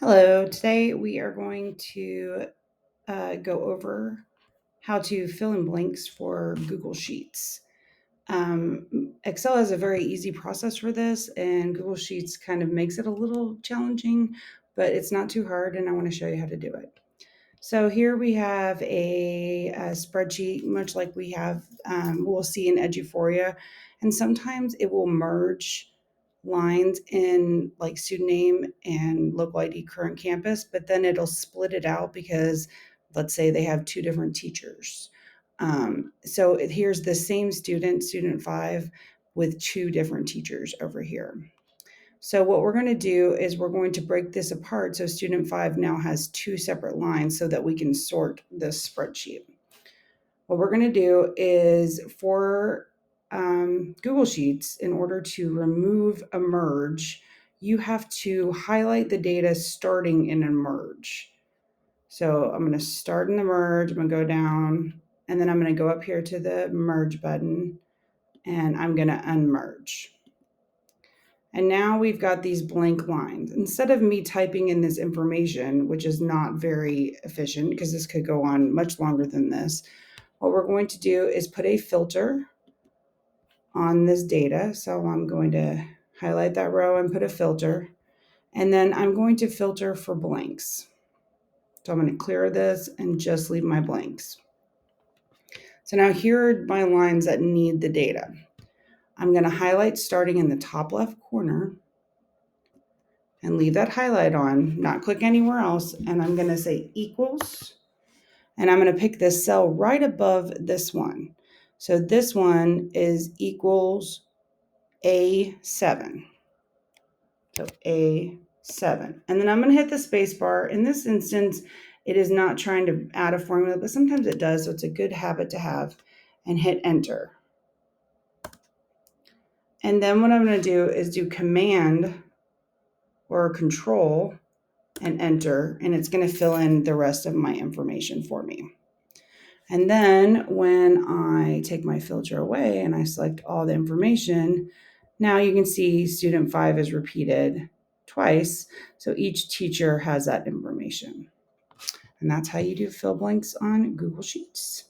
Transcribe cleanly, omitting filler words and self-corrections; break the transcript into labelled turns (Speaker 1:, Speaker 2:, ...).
Speaker 1: Hello, today we are going to go over how to fill in blanks for Google Sheets. Excel has a very easy process for this, and Google Sheets kind of makes it a little challenging, but it's not too hard, and I want to show you how to do it. So here we have a spreadsheet, much like we'll see in Eduphoria, and sometimes it will merge lines in like student name and local ID current campus, but then it'll split it out because let's say they have two different teachers. So here's the same student, student five, with two different teachers over here. So what we're going to do is we're going to break this apart so student five now has two separate lines so that we can sort this spreadsheet. What we're going to do is for Google Sheets, in order to remove a merge, you have to highlight the data starting in a merge. So I'm going to start in the merge, I'm going to go down, and then I'm going to go up here to the merge button, and I'm going to unmerge. And now we've got these blank lines. Instead of me typing in this information, which is not very efficient because this could go on much longer than this, what we're going to do is put a filter on this data. So I'm going to highlight that row and put a filter. And then I'm going to filter for blanks. So I'm going to clear this and just leave my blanks. So now here are my lines that need the data. I'm going to highlight starting in the top left corner and leave that highlight on, not click anywhere else. And I'm going to say equals, and I'm going to pick this cell right above this one. So this one is equals A7. So A7. And then I'm going to hit the space bar. In this instance, it is not trying to add a formula, but sometimes it does. So it's a good habit to have, and hit enter. And then what I'm going to do is do command or control and enter, and it's going to fill in the rest of my information for me. And then when I take my filter away and I select all the information, now you can see student 5 is repeated twice. So each teacher has that information. And that's how you do fill blanks on Google Sheets.